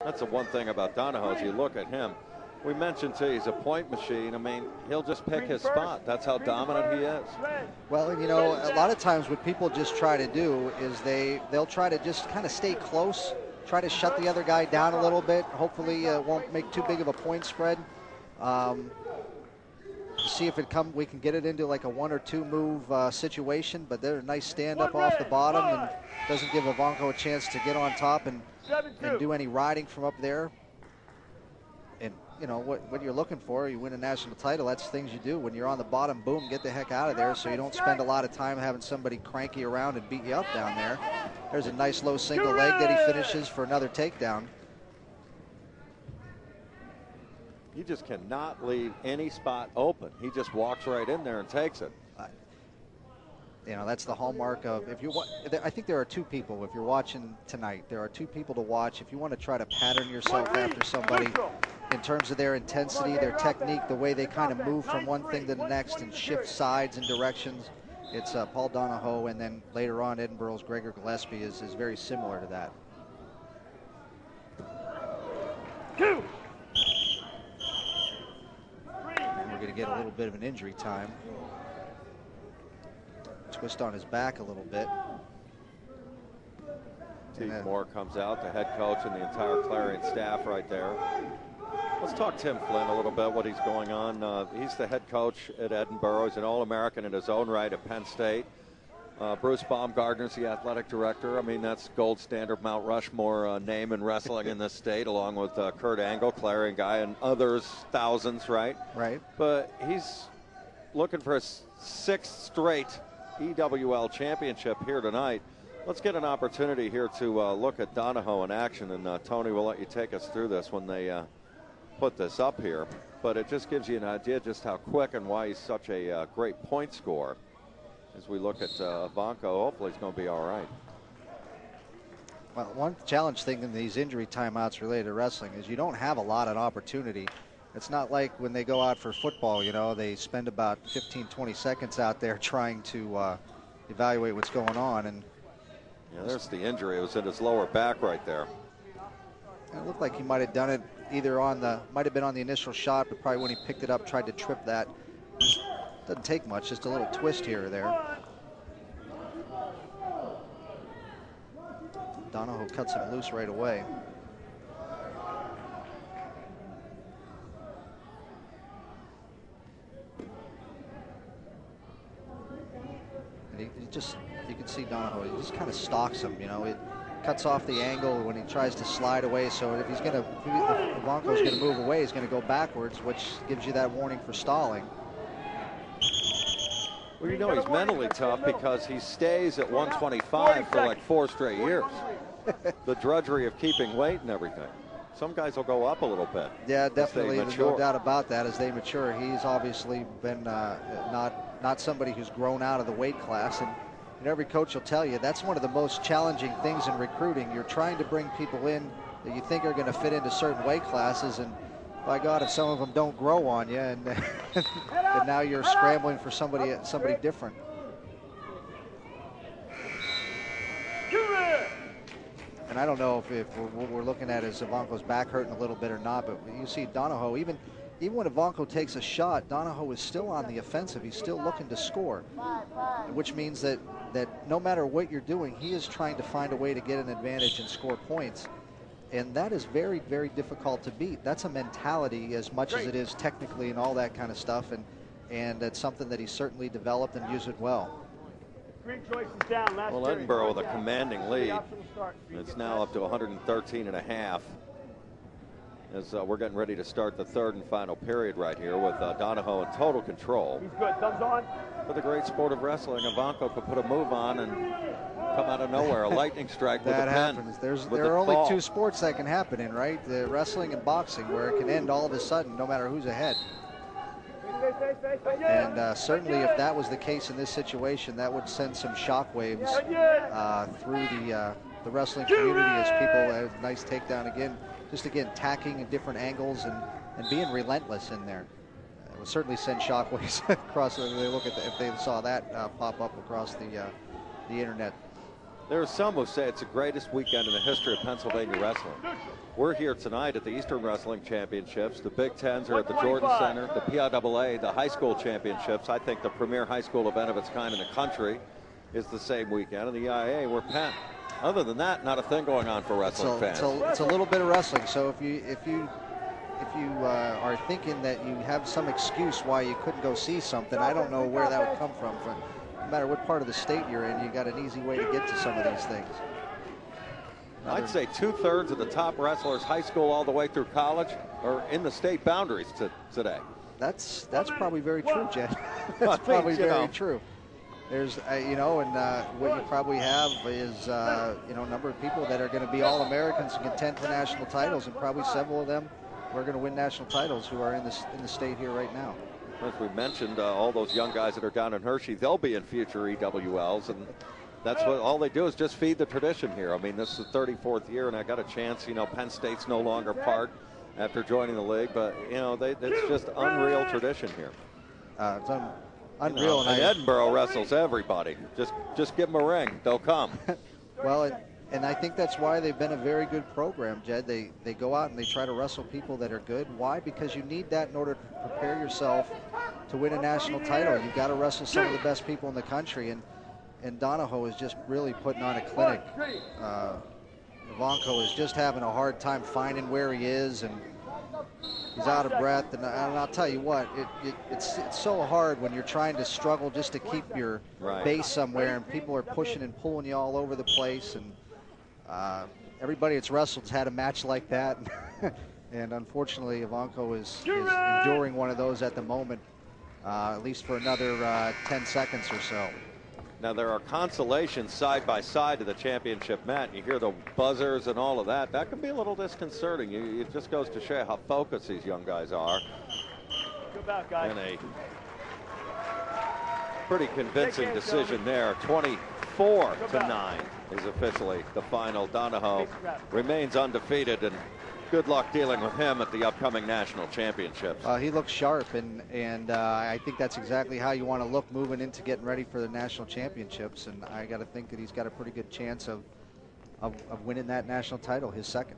That's the one thing about Donahoe, as you look at him. We mentioned, too, he's a point machine. I mean, he'll just pick his spot. That's how dominant he is. Well, you know, a lot of times what people just try to do is they'll try to just kind of stay close, try to shut the other guy down a little bit. Hopefully won't make too big of a point spread. See if we can get it into like a 1 or 2 move situation, but they're a nice stand up off the bottom and doesn't give Ivanco a chance to get on top and do any riding from up there. And you know what you're looking for, you win a national title, that's things you do. When you're on the bottom, boom, get the heck out of there so you don't spend a lot of time having somebody crank you around and beat you up down there. There's a nice low single leg that he finishes for another takedown. You just cannot leave any spot open. He just walks right in there and takes it. You know, that's the hallmark of, I think there are 2 people, if you're watching tonight, there are 2 people to watch. If you want to try to pattern yourself after somebody in terms of their intensity, their technique, the way they kind of move from one thing to the next and shift sides and directions, it's Paul Donahoe, and then later on Edinburgh's Gregor Gillespie is very similar to that. 2. And we're going to get a little bit of an injury time. Twist on his back a little bit. Steve Moore comes out, the head coach and the entire Clarion staff right there. Let's talk Tim Flynn a little bit, what he's going on. He's the head coach at Edinburgh. He's an All-American in his own right at Penn State. Bruce Baumgartner's the athletic director. I mean, that's gold standard Mount Rushmore name in wrestling in this state, along with Kurt Angle, Clarion guy, and others, thousands, right? Right. But he's looking for his 6th straight EWL championship here tonight. Let's get an opportunity here to look at Donahoe in action, and Tony will let you take us through this when they put this up here. But it just gives you an idea just how quick and why he's such a great point scorer. As we look at Ivanco, hopefully he's going to be all right. Well, one challenge thing in these injury timeouts related to wrestling is you don't have a lot of opportunity. It's not like when they go out for football, you know, they spend about 15, 20 seconds out there trying to evaluate what's going on. And yeah, there's the injury. It was in his lower back right there. It looked like he might have done it either might have been on the initial shot, but probably when he picked it up, tried to trip that. Doesn't take much, just a little twist here or there. Donahoe cuts him loose right away. And you can see Donahoe, he just kind of stalks him, you know. It cuts off the angle when he tries to slide away. So if Ivanco's going to move away, he's going to go backwards, which gives you that warning for stalling. Well, you know he's mentally tough because he stays at 125 for like 4 straight years. The drudgery of keeping weight and everything. Some guys will go up a little bit. Yeah, definitely. There's no doubt about that. As they mature, he's obviously been not somebody who's grown out of the weight class. And every coach will tell you that's one of the most challenging things in recruiting. You're trying to bring people in that you think are going to fit into certain weight classes, and by God, if some of them don't grow on you, and now you're scrambling for somebody different. And I don't know if what we're looking at is Ivanco's back hurting a little bit or not, but you see Donahoe, even when Ivanco takes a shot, Donahoe is still on the offensive. He's still looking to score, which means that no matter what you're doing, he is trying to find a way to get an advantage and score points. And that is very, very difficult to beat. That's a mentality as much as it is technically and all that kind of stuff. And that's something that he's certainly developed and used it well. Well, Edinburgh with a commanding lead. It's now up to 113.5. As we're getting ready to start the 3rd and final period right here with Donahoe in total control. He's good. Thumbs on. For the great sport of wrestling, Ivanco could put a move on and come out of nowhere, a lightning strike with a pen. That happens. There are only 2 sports that can happen in, right? The wrestling and boxing, where it can end all of a sudden, no matter who's ahead. And certainly if that was the case in this situation, that would send some shockwaves through the wrestling community as people had a nice takedown again. Just again, tacking in different angles and being relentless in there. It would certainly send shockwaves across. If they saw that pop up across the internet. There are some who say it's the greatest weekend in the history of Pennsylvania wrestling. We're here tonight at the Eastern Wrestling Championships. The Big Tens are at the Jordan Center. The PIAA, the high school championships, I think the premier high school event of its kind in the country, is the same weekend. And the EIA, we're Penn. Other than that, not a thing going on for wrestling fans. It's a little bit of wrestling. So if you are thinking that you have some excuse why you couldn't go see something, I don't know where that would come from. No matter what part of the state you're in, you got an easy way to get to some of these things. I'd say 2/3 of the top wrestlers, high school all the way through college, are in the state boundaries today. That's probably very true, Jed. That's probably very true. There's, and what you probably have is, a number of people that are going to be All-Americans and contend for national titles, and probably several of them who are going to win national titles who are in the state here right now. As we mentioned, all those young guys that are down in Hershey, they'll be in future EWLs, and that's what all they do is just feed the tradition here. I mean, this is the 34th year, and I got a chance. Penn State's no longer part after joining the league, but it's just unreal tradition here. It's unreal. And Edinboro wrestles everybody. Just give them a ring, they'll come. Well, and I think that's why they've been a very good program, Jed. They go out and they try to wrestle people that are good. Why? Because you need that in order to prepare yourself to win a national title. You've got to wrestle some of the best people in the country, and Donahoe is just really putting on a clinic. Ivanco is just having a hard time finding where he is, and he's out of breath. And I'll tell you what, it's so hard when you're trying to struggle just to keep your base somewhere, and people are pushing and pulling you all over the place. And everybody that's wrestled has had a match like that. And unfortunately, Ivanco is enduring one of those at the moment, at least for another 10 seconds or so. Now, there are consolations side by side to the championship mat. You hear the buzzers and all of that. That can be a little disconcerting. It just goes to show how focused these young guys are. Good back, guys. And a pretty convincing decision there. 24-9 is officially the final. Donahoe remains undefeated, and good luck dealing with him at the upcoming national championships. He looks sharp, and I think that's exactly how you want to look moving into getting ready for the national championships. And I got to think that he's got a pretty good chance of winning that national title, his second.